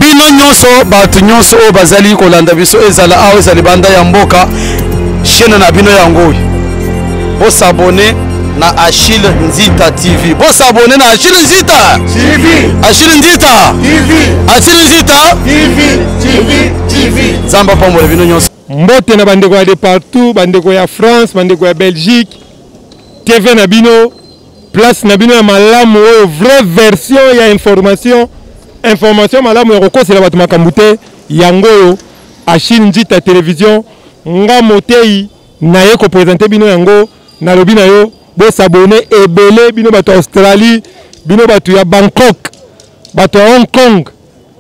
Bino nyonso batu nyonso o bazali kolanda biso ezala awe ezali banda ya mboka chaîne na bino yango bo s'abonner na Achille Nzita TV bo s'abonner na Achille Nzita TV Achille Nzita TV Achille Nzita TV zamba pombo bino nyonso mbote na bandeko ya de partout bandeko ya France bandeko ya Belgique TV na bino place na bino ya malamu oyo vraie version ya information malamu ya kokosela bato makambo te yango oyo Achille Nzita télévision nga motei na ye ko présenter bino yango na lobi na yo bo s'abonner ebele bino bato ya Australie bino bato ya Bangkok bato ya Hong Kong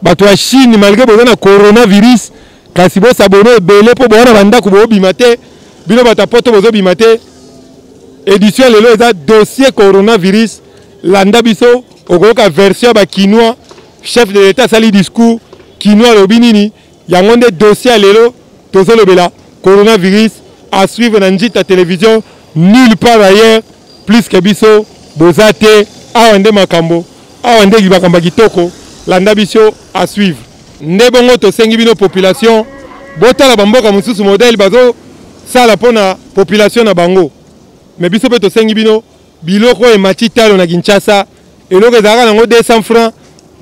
bato ya Chine malgré boza na coronavirus kasi bo s'abonner ebele po bona banda ko bo bimate bino bato poto bozo bimate édition lelo eza dossier coronavirus landa biso okoka version ba kinois chef de l'état sali discours kinois lobinini yango nde dossier lelo tozolobela coronavirus à suivre na Nzita télévision nulle part ailleurs plus que biso bozate awande makambo awande libakamba kitoko landa biso à suivre nde bongo tosengi bino population botala bamboka mosusu modèle bazo sala pona population na bango mais biso pe tosengi bino biloko e matitalo na Kinshasa eloko ezalaka nango 200 francs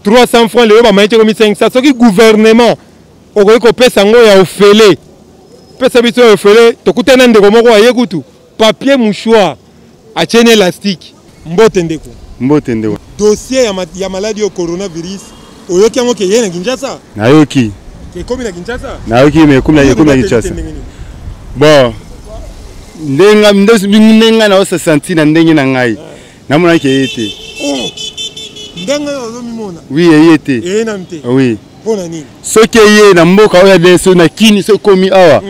300 francs lelo bamaite komi 500 soki gouvernement okoki kopesa ngo ya ofele pesa biso ya ofele tokutana ndeko moko aye kutu papier mouchoir achene élastique mbote ndeko dossier ya maladie au coronavirus oyoki yango ke ye na Kinshasa nayoki ke komi na Kinshasa nayoki me komi na Kinshasa bon ndenga na osa senti na ndenge na ngai namona ke yete ndenga ozo mimona oui yete na mte oui pona nini soki ye na mboka oya deso na kini so komi awa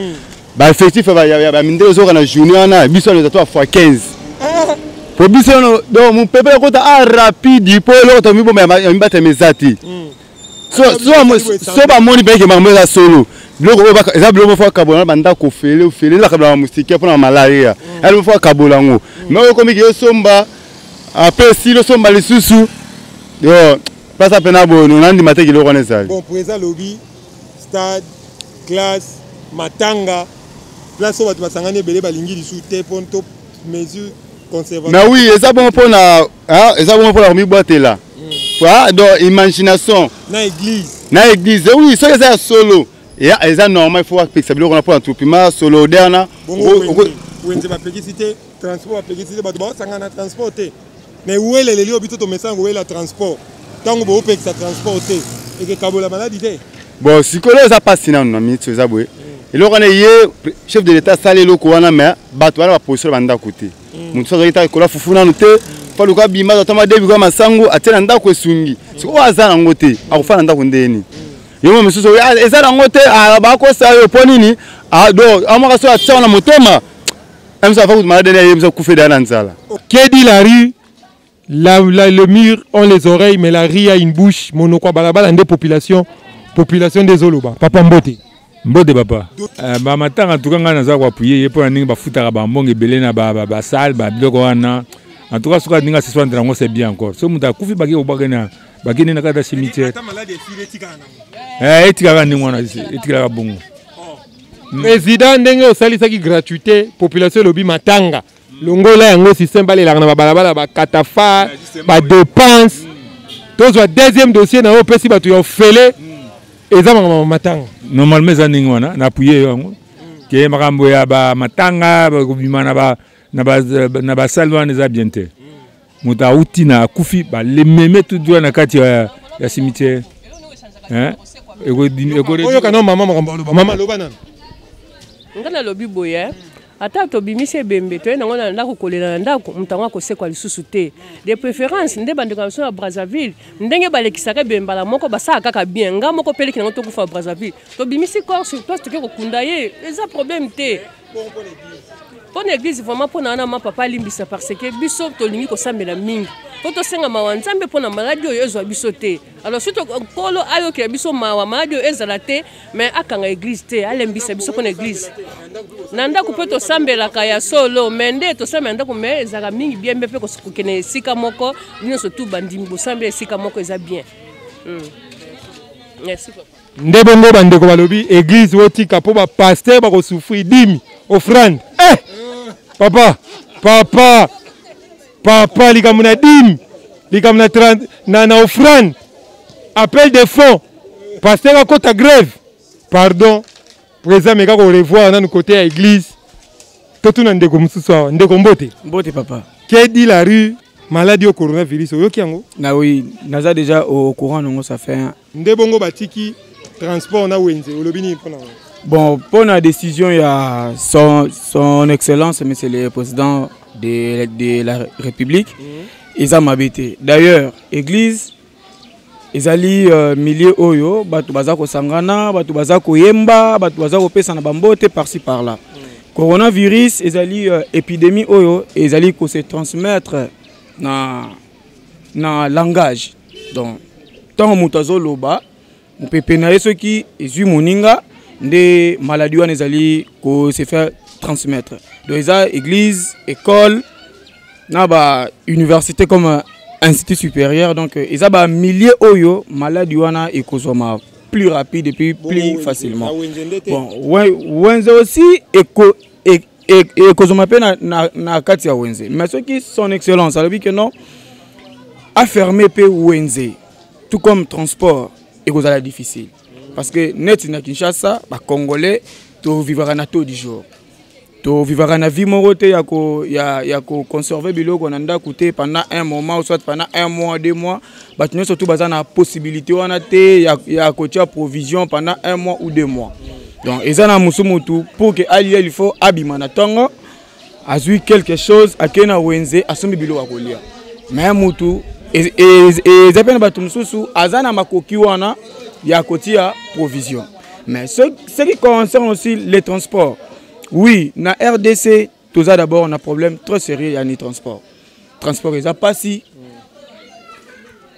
ba effectif ba mindelo zo na journée wana biso le tatwa fois 15 po biso no do mon pepe kota a rapide po lo to miboma ya mbata mezati so ba moni beke mambo za solo biloko oyo eza biloko fo kabola banda ko fele la kabla mustike pona malaria elle fo kabola ngo mais oyo komi ke somba après si lo somba lisusu yo pasa pena bono nandi mateki lo kone sali bon pour ça lobby stade classe matanga place où tu vas s'engager belé balingi dessous tes ponto mesures conservatoires mais oui eza bon pour na eza bon pour la mi boîte là quoi donc imagination na église oui ça eza solo et eza normal il faut que biloko na pour entrepreneur solo derna wenze ba publicité transport ba publicité ba sangana transporter mais où est les lieux to message où est la transport tango bo pe que ça transporter et que kabola maladie bon sikolo eza passer na minute eza boye eloko na ye chef de l'état sale eloko wana mais bato wana ba position banda côté mutu so ita kola fufuna no te falu ka bima to ma debi kwa masango atena ndako esungi siko azana ngote akufana ndako ndeni yemo misusu ezala ngote ba ko sa yo ponini do amaka so atsa na motema amsa fa ku malade ne yemza ku feda na nzala que dit la rue le mur ont les oreilles mais la rue a une bouche monoko balabala nde population des oloba papa mbote papa ba matanga tukanga na za kwa appuyer ye pona ningi bafutaka ba mbonge belé na ba salle ba biloko wana en tout cas suka ninga se soindre ngo c'est bien encore so muta kufi baki obagena bakine na kata cimetière etika ningi wana etika bongo président ndenge osalisa ki gratuité population lobi matanga longola yango système balela na balabala ba katafa ba dépense tozwa deuxième dossier na opesi batu yo fele eza matanga normalement za ningi wana na appuyer yango ke makambo ya ba matanga ba kubima na ba salwa neza bien te muta uti na kufi ba le meme tout droit na kati ya cimetière oyo kana mama loba nana ngana lobi boye ata to bimise bembe to nango na ndako kolela na ndako mutango ko sekwa lisusu te de préférence nde bandeka so na Brazzaville ndenge balekisaka bembala moko basaka kaka bien nga moko peleki nango to kufa Brazzaville to bimise corps sur place to ke ko kunda ye eza problème te pour l'église vraiment pour na ma papa limbisa parce que biso to lingi ko sambela mingi po to senga mawa nzambe po na maladi oyo ezwa biso te alors surtout kolo ayo ke biso mawa maladi oyo ezala te mais akanga église te alembisa biso po na église nanda ko pe to sambela kaya solo mende to sambela ndako mais ezala mingi bien mpe ko kene sika moko nyonso tu bandimi bo sambela sika moko eza bien Merci papa. Ndebongo bandeko balobi église otika po ba pasteur ba ko souffrir dimi offrande. Papa likamuna dimi likamuna 30 na offrande. Appel de fonds. Pasteur a côté grève. Pardon. Président meka ko revoir na côté à église. Tout na ndeko mususu ndeko mbote. Mbote papa. Qui dit la rue maladie au coronavirus oyoki yango? Na oui, naza déjà au courant non ça fait. Ndebongo batiki transport na wenze olobini pona. Bon, pour la décision il y a son excellence monsieur le président de la République. Ils ont m'habité. D'ailleurs, église ils alli milieu oyo batu bazako sangana, batu bazako yemba, batu bazako pesa na bambote par-ci par-là. Coronavirus ils alli épidémie oyo ils alli ko se transmettre na langage. Donc tant mutazo loba mpepe na yeso ki ezui moninga nde maladie wana ezali ko se faire transmettre. Donc eza église, école na ba université comme institut supérieur, donc ils ont un millier oyo maladie wana ekozoma plus rapide et puis plus facilement. Bon, wenze aussi ekozoma pe na kati ya wenze. Mais ce qui son excellence, ça veut dire que non a fermé pe wenze tout comme transport ekozala difficile parce que net na Kinshasa ba congolais to vivra na taux du jour. To vivra na vie morote ya ko conserver biloko na nda coûter pendant un moment ou soit pendant un mois 2 mois ba tino surtout baza na possibilité wana te ya ko tia provision pendant 1 mois ou 2 mois. Donc ezana musumutu pour que il faut abima na tongo azui quelque chose akena wenze asombi biloko akolia. Mais mutu ezapena batu mususu azana makoki wana ya kotia provision. Mais ce qui concerne aussi les transports. Oui, na RDC, tout ça d'abord on a un problème très sérieux à ni transport. Transport ils a pas si.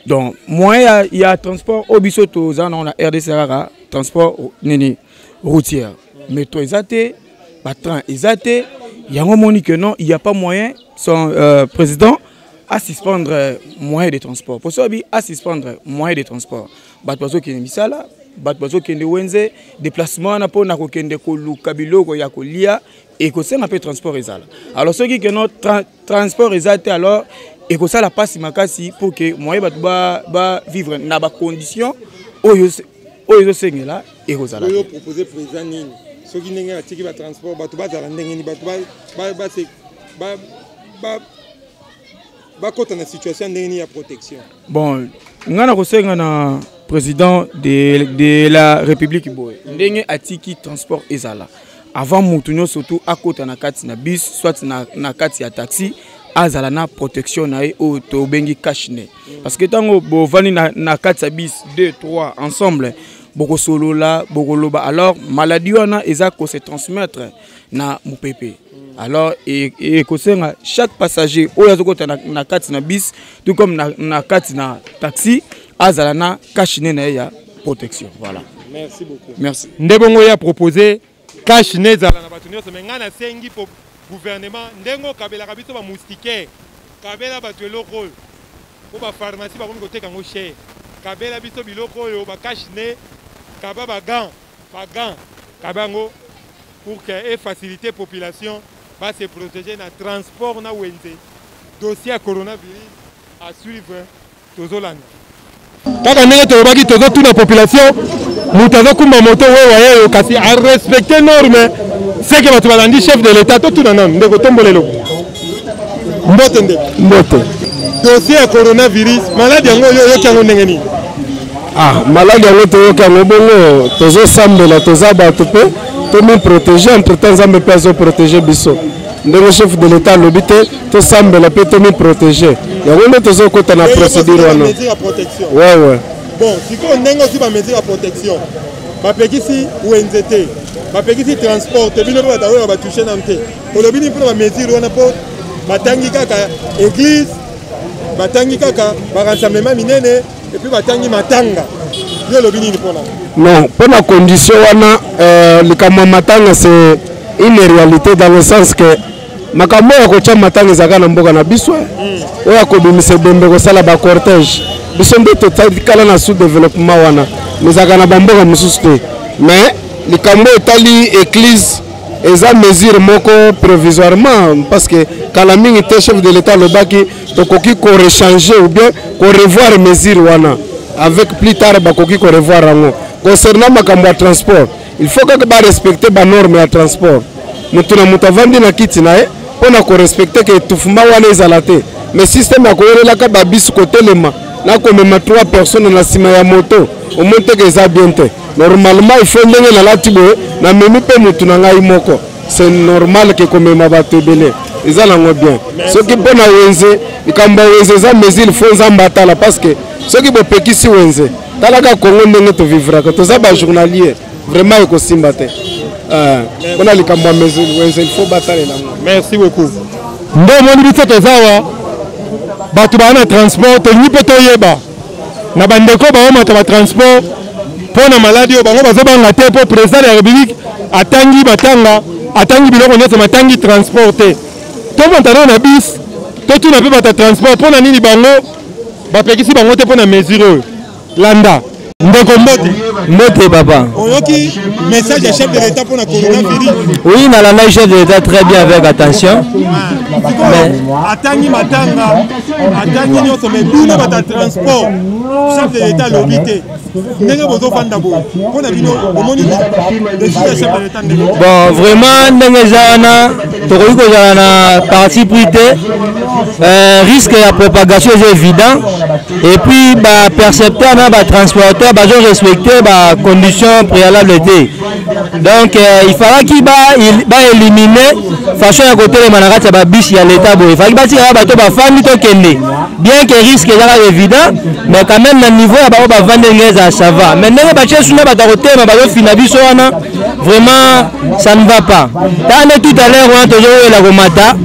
Donc moi il y a transport au biso tout ça on a RDC rara transport nini routier. Métro ils a été, train ils a été, il y a un moment que non, il y a pas moyen son président à suspendre moyens de transport. Pour ça à suspendre moyens de transport. Batwazo qui est mis ça là. Batwazo kende wenze déplacement na po na ko kende ko luka biloko ya kolia et ko senga pe transport ezala. Alors ceux qui que notre transport ezate alors et ko ça la passe makasi pour que moyen ba vivre na ba condition oyo sengela et ko zala. Oyo proposer président nini? Ceux qui n'engagent atiki ba transport batu ba zala ndenge ni batu ba kota na situation ndenge ni ya protection. Bon, ngana ko senga na président de la République boy ndenge atiki transport ezala avant mutunyo surtout à côté na kati na bus soit na kati ya taxi azala na protection na o to bengi kashne parce que tango bo vani na kati ya bus 2 3 ensemble boko solo la boko loba alors maladie wana eza ko se transmettre na mupepe. Alors et kosenga chaque passager oyo azokota na kati na bus tout comme na kati na taxi azalana kashine na ya protection. Voilà. Merci beaucoup. Merci. Ndebongo ya proposé kashine zala na batunyo semenga na sengi pour gouvernement ndengo kabela kabito ba moustiquaire kabela batu eloko ko ba pharmacie ba komi koteka ngo cher kabela biso biloko yo ba kashine kaba ba gants kabango pour que et faciliter population va se protéger na transport na wenze dossier coronavirus à suivre tozolanda. Kaka ndenge tobaki tozo tuna population mutazo kumba moto wewe yeye kasi a respecter norme c'est que batu balandi chef de l'état to tuna nan ndeko tombolelo mbote dossier coronavirus maladie yango yo kango ndenge ni maladie yango to kango bongo tozo sambela toza batu pe to me protéger entre temps zambe pe zo protéger biso ndenge chef de l'état lobité to sambela pe to me protéger yango ndo tozo kota na procédure wana ouais bon siko ndenge aussi ba mesure de protection ba pekisi wenzete ba pekisi transport bino ba tawe ba toucher na mte olobini pour ba mesure wana po batangi kaka église batangi kaka ba rassemblement minene et puis batangi matanga yo olobini ni pona non pour la condition wana le kama matanga c'est une réalité dans le sens que makambo ya kocha matanga zaka na mboka na biswe oya ko bimise bembe ko sala ba cortège biso nde totikala na sous-développement wana mezalaka na bamboka mosusu te mais likambo etali église eza mesure moko provisoirement parce que kala mingi te chef de l'état alobaki tokoki korechange ou bien korevoir mesure wana avec plus tard bakoki korevoir yango concernant makambo ya transport il faut kaka barespecte banorme ya transport mutu na mutu avandi na kiti na ye mpona korespecte ke etufuma wana ezala te mais système ya koyelelaka babisu kotelema na komema 3 personnes na nsima ya moto omoi teke eza bien te normalement il faut ndenge nalati boye namemi mpe mutu na ngai moko c'est normal ke komema bato ebele eza nango bien soki mpona wenze likambo ya wenze eza mesure il faut nzambe atala parce que soki bopekisi wenze talaka kongo ndenge tovivraka toza bajournalier vraiment ekosimba te mpona likambo ya mesure wenze il faut batalela ngo. Merci beaucoup. Nde omoni biso tozawa bato baa na transport tolingi mpe toyeba na bandeko baomata batransport mpo na maladi oyo bango bazobanga te mpo président de la république atangi batanga atangi biloko nyonso matangi transport te tomontana na bis totuna mpe bata transport mpo na nini bango bapekisi bango te mpo na mesure oyo landa ndeko Mbote papa. oyoki message ya chef de l'état pour la coronavirus. Oui, nalanda chef de l'état très bien avec attention. Atangi matanga, atangi nyonso mais bino bata transport. Chef de l'état l'obité. Ndenge bozo fanda bo. Pona bino omoni le chef de l'état ndenge. Bon, vraiment ndenge zana tokoki kozala na parti pris te. Risque ya propagation est évident et puis ba percepteur na ba transporteur ba respecter ba conditions préalables te. Donc il fallait qu'il va éliminer façon à côté les managats ya ba bis ya l'état boy. Il fallait bâtir ba to ba fandi to kende. Bien que risque est évident mais quand même le niveau ya ba vendre ngeza ça va. Mais ndenge ba tche suna ba ta côté ba yo finabiso wana vraiment ça ne va pas. Tane tout à l'heure on toujours la komata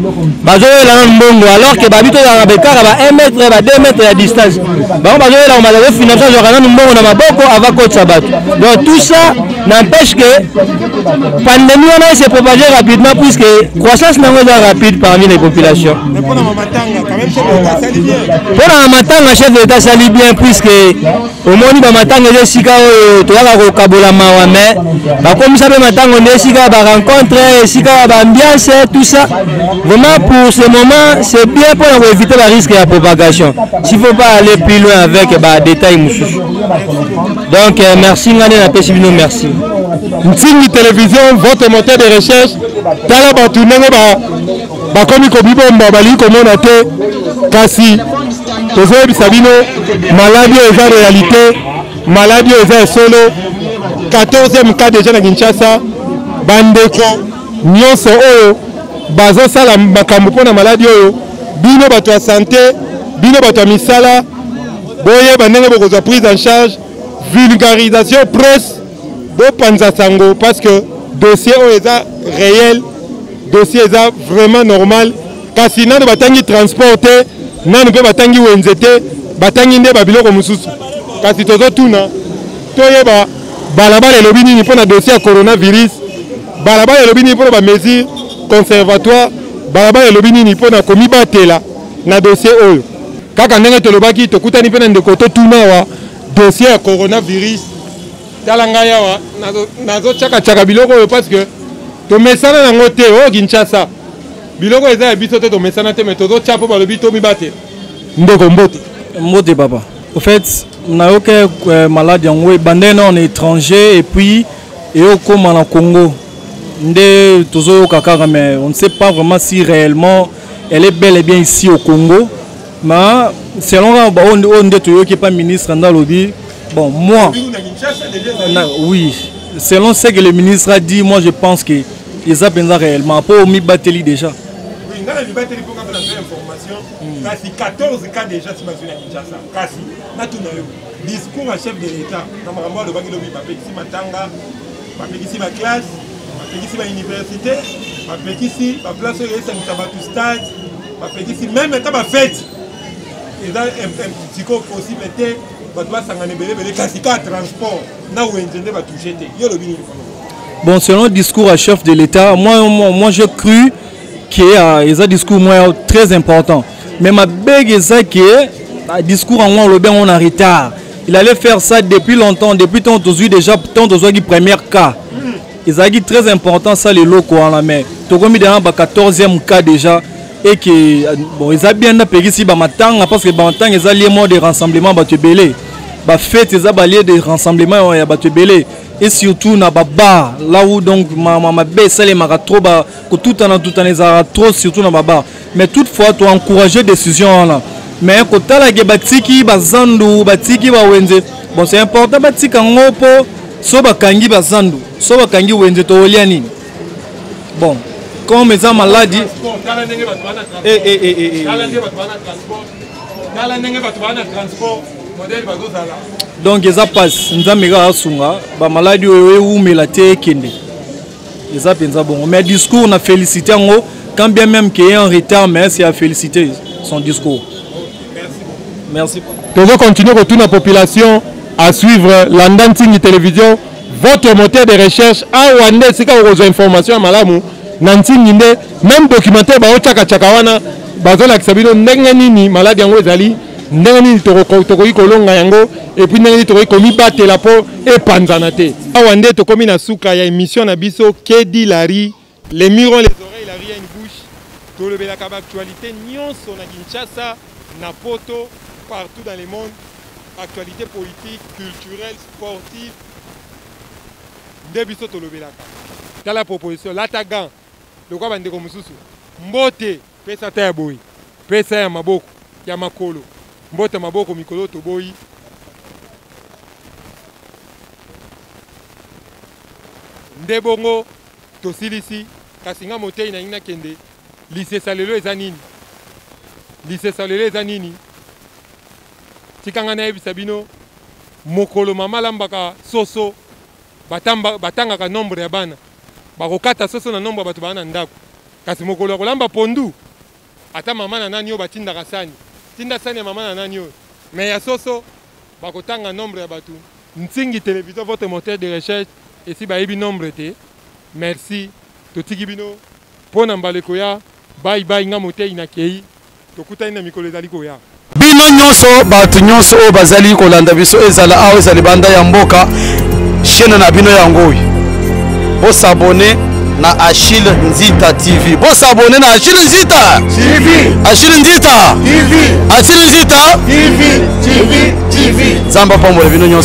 bazo la mbongo alors que babito ya bekara ba 1 mètre ba 2 mètres à distance. Ba bazo la komata finabiso zo kana mbongo na maboko avant coach sabat. Donc tout ça n'empêche que pandémie on a se propager rapidement puisque croissance n'est pas rapide parmi les populations. Mais pour la matanga quand même chef de l'état sali bien. Pour la matanga chef de l'état sali bien puisque au moni ba matanga je sika to ya ko kabola mawa mais ba comme ça be matanga ne sika ba rencontre sika ba ambiance tout ça. Vraiment pour ce moment c'est bien pour éviter le risque de la propagation. S'il faut pas aller plus loin avec ba détails moussou. Donc merci ngane na pesibino merci. Ntingi télévision votre moteur de recherche tala ba tunenge ba komi ko bibomba bali ko mona te kasi tozo bisabino maladie eza réalité maladie eza solo 14e cas déjà na Kinshasa bandeko nyonso oyo bazo sala makambo pona maladie oyo bino bato ya santé bino bato ya misala boye bandenge bokozwa prise en charge vulgarisation presse de panza sango parce que dossier est réel dossier est vraiment normal kasi nanu batangi transporter nanu pe batangi wenzete batangi nde babiloko mususu kasi tozo tuna toyeba balabala elobi nini mpona dossier ya coronavirus balabala elobi nini mpona bamesure conservatoire balabala elobi nini mpona komibatela na dossier oyo kaka ndenge tolobaki tokutani mpe na ndeko totuna wa dossier ya coronavirus tala ngai awa nazotyaka biloko oyo parce que tomesana nango te oyo Kinshasa biloko eza ya biso te tomesana te mais tozotya mpo balobi tomibate ndeko mbote papa. Au fait, on a aucun malade en bandé non étranger et puis et au Congo. Mais on ne sait pas vraiment si réellement elle est bel et bien ici au Congo. Mais selon on qui est pas ministre dans l'Odi, bon moi oui, selon ce que le ministre a dit, moi je pense que ils ont besoin réellement pour m'y battre déjà. Kasi 14 cas déjà si bazuna Kinshasa kasi natuna yo discours à chef de l'état na makambo lo bangi lobi bapekisi matanga bapekisi ba classe bapekisi ba université bapekisi ba place oyo esangisa batu stade bapekisi même état ba fête eza un petit peu possible te batu basangana belebele kasi ka transport na wenzende ba toucher te yo lobi ni. Bon, selon le discours à chef de l'état, moi j'ai cru qu'il y a un discours très important. Mais ma bête est que discours en moi le bien on en retard. Il allait faire ça depuis longtemps, depuis tant que déjà tant que premier cas. Ils ont dit très important ça les locaux en la main. Tu comme dans 14e cas déjà et que bon ils ont bien appris ici matanga parce que matanga ils ont lié mot de rassemblement batubelé. Ba fête ils ont lié de rassemblement ya batubelé et surtout na baba là où donc ma baisse les mara trop ba que tout en les a trop surtout na baba. Mais toutefois tu encourager décision là. Mais quand tu as batiki bazandu batiki ba wenze bon c'est important batika ngopo so bakangi bazandu so bakangi wenze to oliani bon comme les maladies donc ils a passe nzamira asunga ba maladie ou melate kende ils a penza bon mais discours na félicité ngo quand bien même qu'il y a un retard mais c'est à féliciter son discours. Merci. Nous allons continuer pour toute la population à suivre l'Andanting Télévision, votre moteur de recherche. À Wande, c'est quand vous avez informations à Malamu, Nanting, même documentaire, Chakawana, Bazol Aksabino, Nenganini, maladie en Wezali, Nenganini Tokoi Kolonga Yango, et puis Nenganini Tokoi Komiba Telapo et Panzanate. À Wande, Tokomi Nasuka, il y a une émission Nabiso, Kedi Lari, les murs, les oreilles, la rie à une bouche, tout le Belakab actualité, Nyon, son Kinshasa, Napoto. Partout dans le monde, actualité politique, culturelle, sportive. Ndebiso tolobelaka. Dans la proposition, l'atagan, le quoi bandeko mususu. Mbote, pesa ta ya boyi. Pesa ya maboko, ya makolo. Mbote maboko mikolo to boyi. Ndebongo, tosilisi, kasinga mote ina ina kende. Lycée Salelo ezanini. Lycée Salelo ezanini. Tikanga na yebisa bino mokolo mama lambaka soso batangaka nombre ya bana bakokata soso na nombre bato bana ndako kasi mokolo kolamba pondu ata mama na nani yo batindaka sani tinda sani ya mama na nani yo mais ya soso bakotanga nombre ya bato Ntingi Télévision votre moteur de recherche et si bayebi nombre te merci totiki bino pona mbaleko ya bye bye nga moteur inakei tokutani na mikolo ezali koya bino nyonso bato nyonso oyo bazali kolanda biso ezala awa ezali banda ya mboka chaîne na bino yango oyo bosabone na Achille Nzita TV bosabone na Achille Nzita TV Achille Nzita TV Achille Nzita TV Zamba pambo bino nyonso